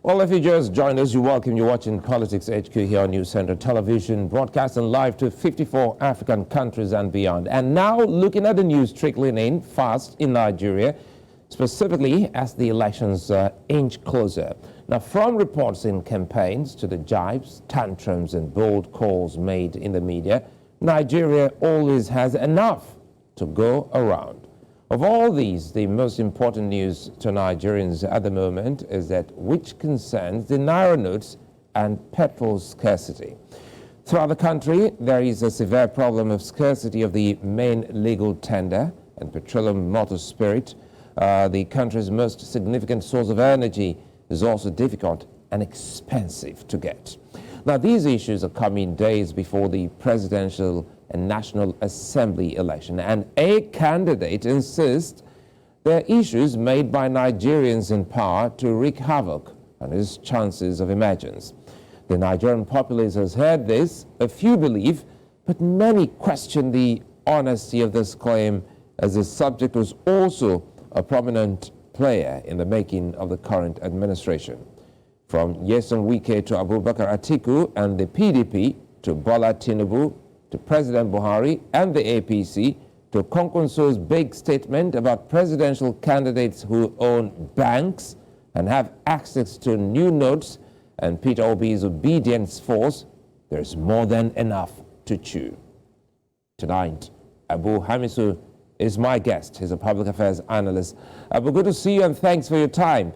Well, if you just joined us, you're welcome. You're watching Politics HQ here on News Center Television, broadcasting live to 54 African countries and beyond. And now looking at the news trickling in fast in Nigeria, specifically as the elections inch closer. Now, from reports in campaigns to the jibes, tantrums, and bold calls made in the media, Nigeria always has enough to go around. Of all these, the most important news to Nigerians at the moment is that which concerns the Naira notes and petrol scarcity. Throughout the country, there is a severe problem of scarcity of the main legal tender and petroleum motor spirit. The country's most significant source of energy is also difficult and expensive to get. Now, these issues are coming days before the presidential and National Assembly election, and a candidate insists they're issues made by Nigerians in power to wreak havoc on his chances of emergence. The Nigerian populace has heard this, a few believe, but many question the honesty of this claim, as the subject was also a prominent player in the making of the current administration. From Nyesom Wike to Abubakar Atiku and the PDP to Bola Tinubu to President Buhari and the APC to Kwankwaso's big statement about presidential candidates who own banks and have access to new notes, and Peter Obi's Obidients force, there's more than enough to chew. Tonight, Hamisu is my guest. He's a public affairs analyst. Abu, good to see you and thanks for your time.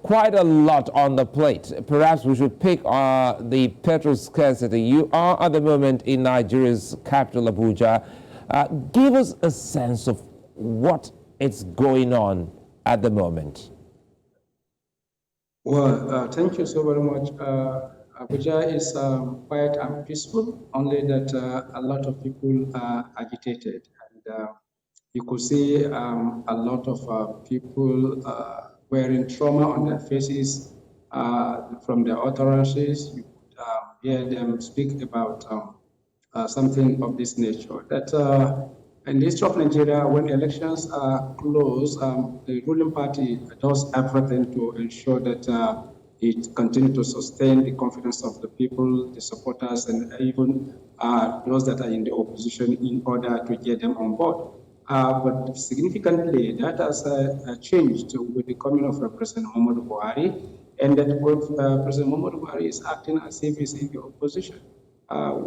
Quite a lot on the plate. Perhaps we should pick the petrol scarcity. You are at the moment in Nigeria's capital, Abuja. Give us a sense of what is going on at the moment. Well, thank you so very much. Abuja is quiet and peaceful, only that a lot of people are agitated. And you could see a lot of people wearing trauma on their faces from their utterances. You could hear them speak about something of this nature. That in the history of Nigeria, when elections are close, the ruling party does everything to ensure that it continues to sustain the confidence of the people, the supporters, and even those that are in the opposition in order to get them on board. But significantly, that has changed with the coming of President Muhammadu Buhari, and that President Muhammadu Buhari is acting as if he's in the opposition.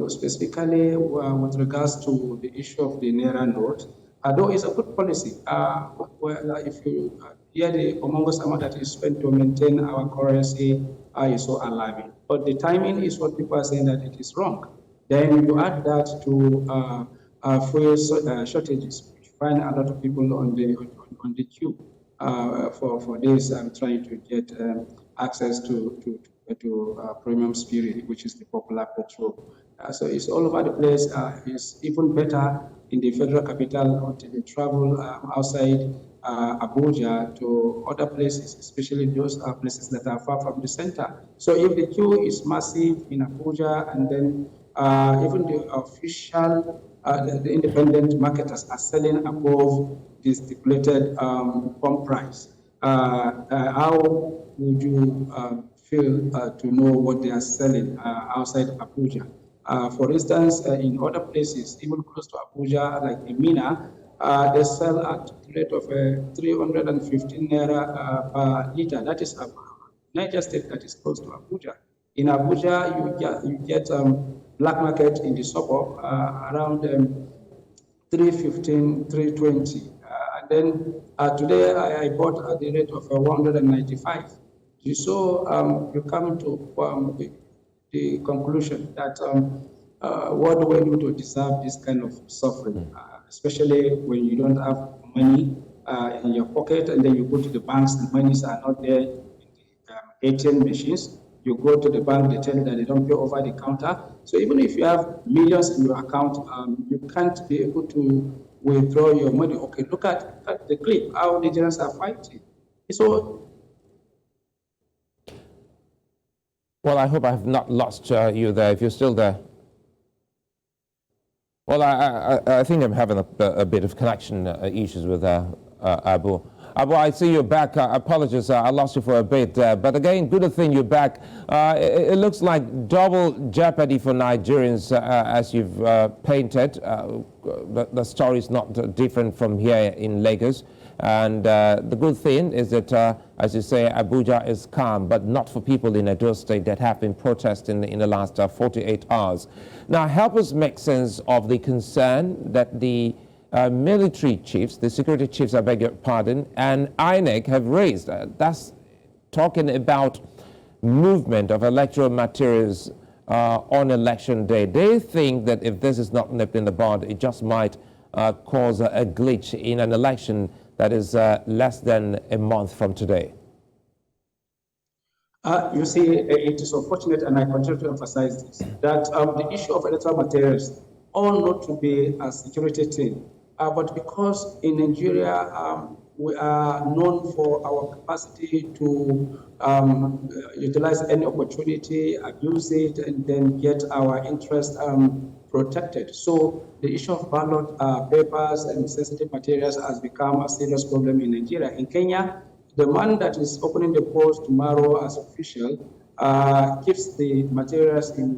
Specifically, with regards to the issue of the Naira note, though it's a good policy, if you hear the humongous amount that is spent to maintain our currency is so alarming. But the timing is what people are saying that it is wrong. Then you add that to fuel shortages. Find a lot of people on the queue for this trying to get access to premium spirit, which is the popular petrol. So it's all over the place. It's even better in the federal capital until you travel outside Abuja to other places, especially those places that are far from the center. So if the queue is massive in Abuja, and then even the official the independent marketers are selling above the stipulated pump price. How would you feel to know what they are selling outside Abuja? For instance, in other places, even close to Abuja, like in Mina, they sell at the rate of 315 Naira per liter. That is Niger State that is close to Abuja. In Abuja, you get black market in the suburb around 315, 320. And then today I bought at the rate of 195. So you come to the conclusion that what do we do to deserve this kind of suffering, especially when you don't have money in your pocket, and then you go to the banks, the monies are not there in the ATM machines. You go to the bank, they tell you that they don't pay over the counter. So even if you have millions in your account, you can't be able to withdraw your money. Okay, look at the clip, how Nigerians are fighting. So, well, I hope I have not lost you there, if you're still there. Well, I think I'm having a bit of connection issues with Abu. Abu, I see you're back. Apologies, I lost you for a bit. But again, good thing you're back. It looks like double jeopardy for Nigerians, as you've painted. The story is not different from here in Lagos. And the good thing is that, as you say, Abuja is calm, but not for people in Edo State that have been protesting in the last 48 hours. Now, help us make sense of the concern that the military chiefs, the security chiefs, I beg your pardon, and INEC have raised. That's talking about movement of electoral materials on election day. They think that if this is not nipped in the bud, it just might cause a glitch in an election that is less than a month from today. You see, it is unfortunate, and I continue to emphasize this, that the issue of electoral materials ought not to be a security thing. But because in Nigeria, we are known for our capacity to utilize any opportunity, abuse it, and then get our interest protected. So the issue of ballot papers and sensitive materials has become a serious problem in Nigeria. In Kenya, the man that is opening the polls tomorrow as official keeps the materials in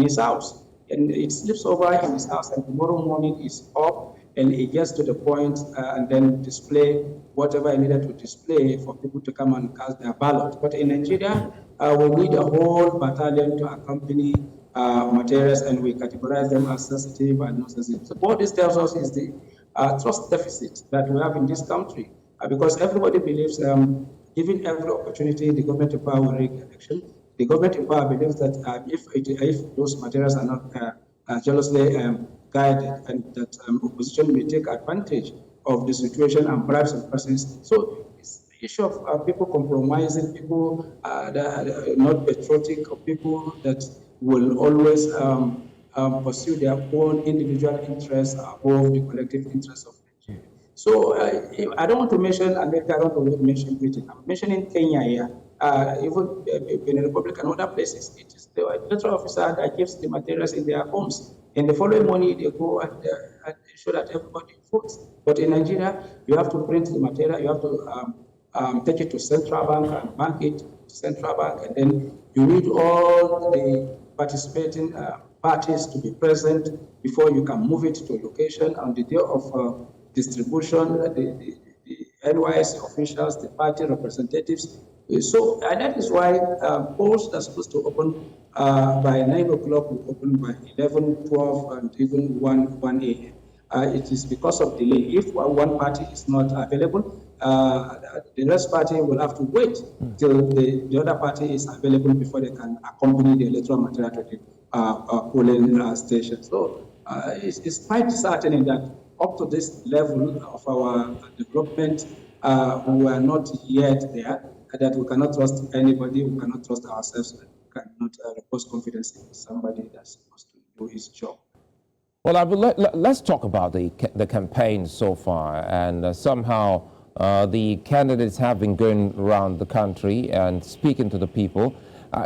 his house. And it slips over in his house, and tomorrow morning is up, and he gets to the point and then display whatever I needed to display for people to come and cast their ballot. But in Nigeria, we need a whole battalion to accompany materials, and we categorize them as sensitive and not sensitive. So what this tells us is the trust deficit that we have in this country, because everybody believes given every opportunity, the government in power will rig election. The government in power believes that if those materials are not jealously guided, and that opposition may take advantage of the situation and bribe some persons. So it's the issue of people compromising, people that are not patriotic, or people that will always pursue their own individual interests above the collective interests of Nigeria. So I don't want to mention America, I don't want to mention Britain. I'm mentioning Kenya here. Even in the Republic and other places, it is the electoral officer that gives the materials in their homes. And the following morning, they go and ensure that everybody votes. But in Nigeria, you have to print the material, you have to take it to central bank and bank it to central bank, and then you need all the participating parties to be present before you can move it to a location. On the day of distribution, the NYC officials, the party representatives. So that is why polls are supposed to open by 9 o'clock, will open by 11, 12, and even 1 a.m. It is because of delay. If one party is not available, the rest party will have to wait till the other party is available before they can accompany the electoral material to the polling station. So it's quite disheartening that up to this level of our development, we are not yet there, that we cannot trust anybody, we cannot trust ourselves, we cannot repose confidence in somebody that's supposed to do his job. Well, let's talk about the campaign so far, and somehow the candidates have been going around the country and speaking to the people.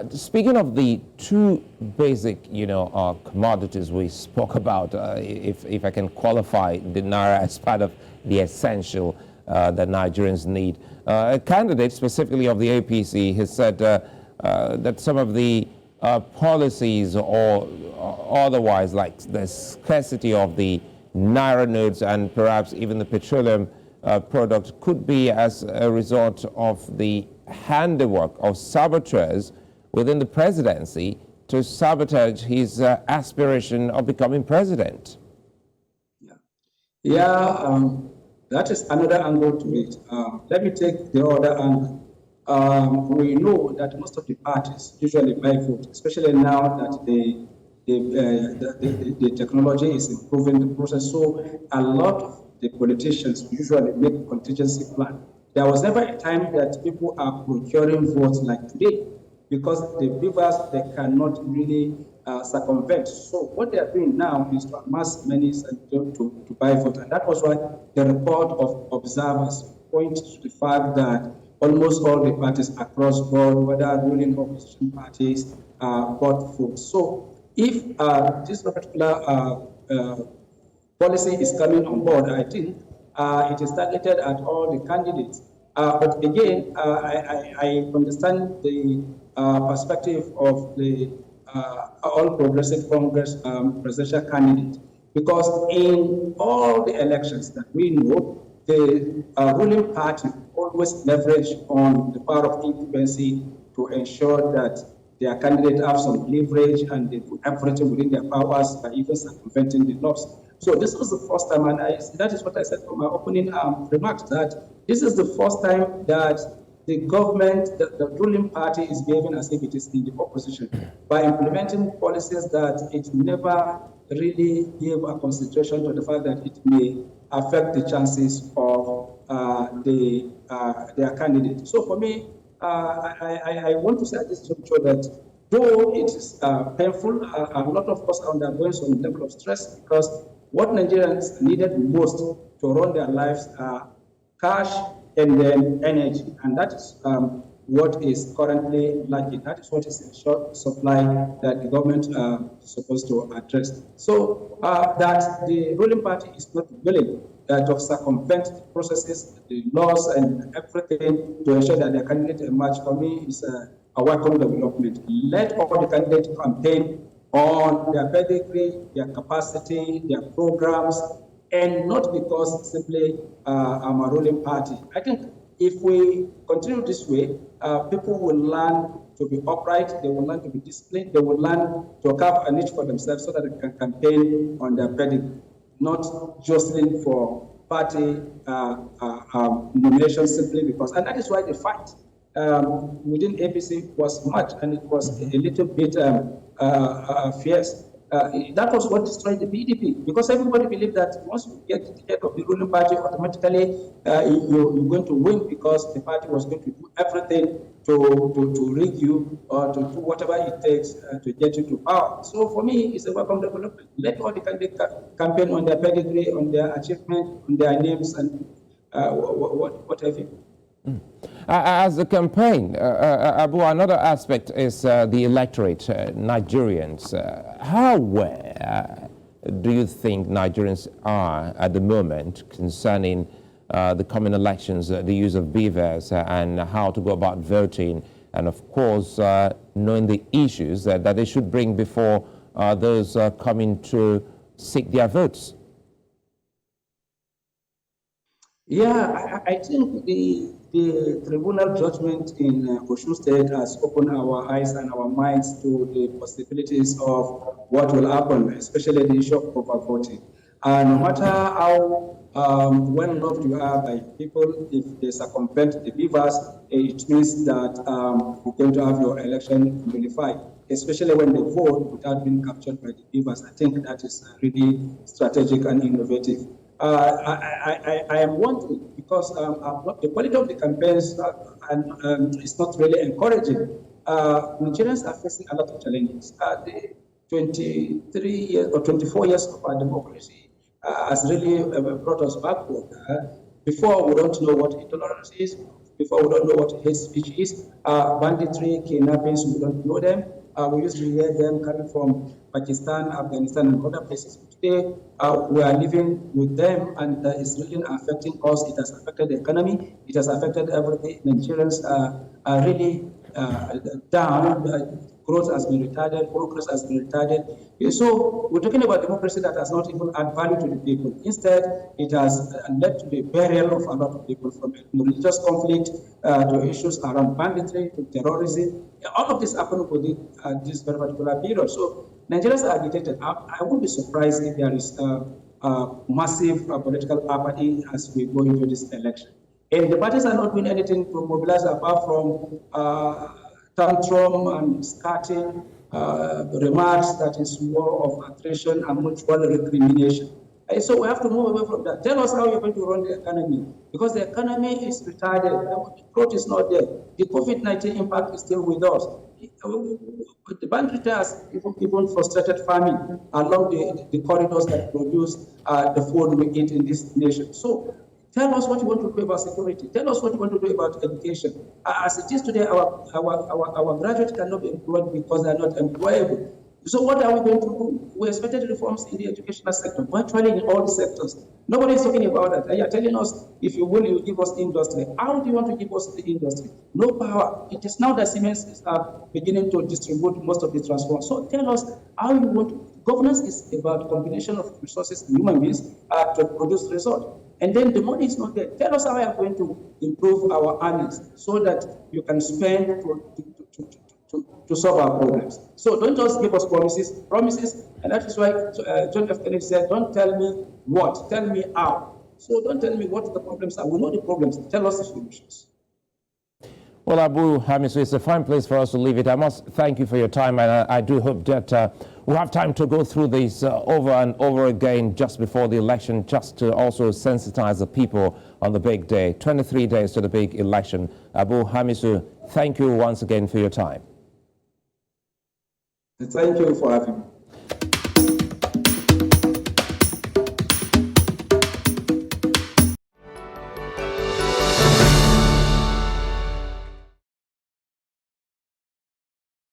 Speaking of the two basic, commodities we spoke about, if I can qualify the Naira as part of the essential that Nigerians need. A candidate, specifically of the APC, has said that some of the policies or otherwise, like the scarcity of the Naira notes and perhaps even the petroleum product, could be as a result of the handiwork of saboteurs within the presidency to sabotage his aspiration of becoming president. That is another angle to it. Let me take the other angle. We know that most of the parties usually buy vote, especially now that the technology is improving the process. So a lot of the politicians usually make a contingency plan. There was never a time that people are procuring votes like today, because the beavers, they cannot really circumvent. So what they are doing now is to amass many to buy vote. And that was why the report of observers points to the fact that almost all the parties across board, whether ruling or opposition parties, bought votes. So if this particular policy is coming on board, I think It is targeted at all the candidates. But again, I understand the perspective of the All Progressive Congress presidential candidate, because in all the elections that we know, the ruling party always leverage on the power of incumbency to ensure that their candidate have some leverage and they do everything within their powers by even circumventing the laws. So this was the first time, and that is what I said from my opening remarks, that this is the first time that the government, the ruling party is behaving as if it is in the opposition by implementing policies that it never really gave a consideration to the fact that it may affect the chances of their candidate. So for me, I want to say at this juncture that though it is painful, a lot of us are undergoing some level of stress, because what Nigerians needed most to run their lives are cash and then energy, and that is what is currently lacking. That is what is in short supply that the government is supposed to address. So that the ruling party is not willing to circumvent processes, the laws, and everything to ensure that their candidate emerge, for me, is a welcome development. Let all the candidates campaign on their pedigree, their capacity, their programs, and not because simply I'm a ruling party. I think if we continue this way, people will learn to be upright, they will learn to be disciplined, they will learn to carve a niche for themselves so that they can campaign on their pedigree, not jostling for party nominations simply because, and that is why the fight within APC was much, and it was a little bit fierce. That was what destroyed the PDP, because everybody believed that once you get to the head of the ruling party, automatically you're going to win, because the party was going to do everything to rig you or to do whatever it takes to get you to power. So for me, it's a welcome development. Let all the candidates campaign on their pedigree, on their achievement, on their names, and what have you. As a campaign, Abu, another aspect is the electorate, Nigerians. How aware do you think Nigerians are at the moment concerning the coming elections, the use of beavers, and how to go about voting, and of course, knowing the issues that they should bring before those coming to seek their votes? Yeah, I think the tribunal judgment in Osun State has opened our eyes and our minds to the possibilities of what will happen, especially the issue of overvoting. No matter how well loved you are by people, if they circumvent the beavers, it means that you're going to have your election nullified, especially when they vote without being captured by the beavers. I think that is really strategic and innovative. I am wondering, because the quality of the campaigns is not really encouraging. Nigerians are facing a lot of challenges. The 23 years or 24 years of our democracy has really brought us backward. Before, we don't know what intolerance is. Before, we don't know what hate speech is. Banditry, kidnappings, we don't know them. We used to hear them coming from Pakistan, Afghanistan, and other places. Today, we are living with them, and it's really affecting us. It has affected the economy. It has affected everything. Nigerians are really down. Growth has been retarded. Progress has been retarded. So we're talking about democracy that has not even added value to the people. Instead, it has led to the burial of a lot of people, from religious conflict to issues around banditry to terrorism. All of this happened within this very particular period. So Nigerians are agitated. I would be surprised if there is massive political apathy as we go into this election. And the parties are not doing anything to mobilize apart from tantrum and starting remarks that is more of attrition and mutual recrimination. And so we have to move away from that. Tell us how you're going to run the economy, because the economy is retarded. The growth is not there. The COVID-19 impact is still with us. The banditry has even frustrated farming along the corridors that produce the food we eat in this nation. So tell us what you want to do about security. Tell us what you want to do about education. As it is today, our graduates cannot be employed because they are not employable. So what are we going to do? We expected reforms in the educational sector, virtually in all the sectors. Nobody is talking about that. And you're telling us, if you will, you give us industry. How do you want to give us the industry? No power. It is now that Siemens are beginning to distribute most of the transformers. So tell us how you want to. Governance is about combination of resources and human beings to produce results. And then the money is not there. Tell us how you are going to improve our earnings so that you can spend to solve our problems. So don't just give us promises, and that is why John F. Kennedy said, don't tell me what, tell me how. So don't tell me what the problems are. We know the problems. Tell us the solutions. Well, Abu Hamisu, it's a fine place for us to leave it. I must thank you for your time, and I do hope that we'll have time to go through this over and over again just before the election, just to also sensitize the people on the big day. 23 days to the big election. Abu Hamisu, thank you once again for your time. Thank you for having me.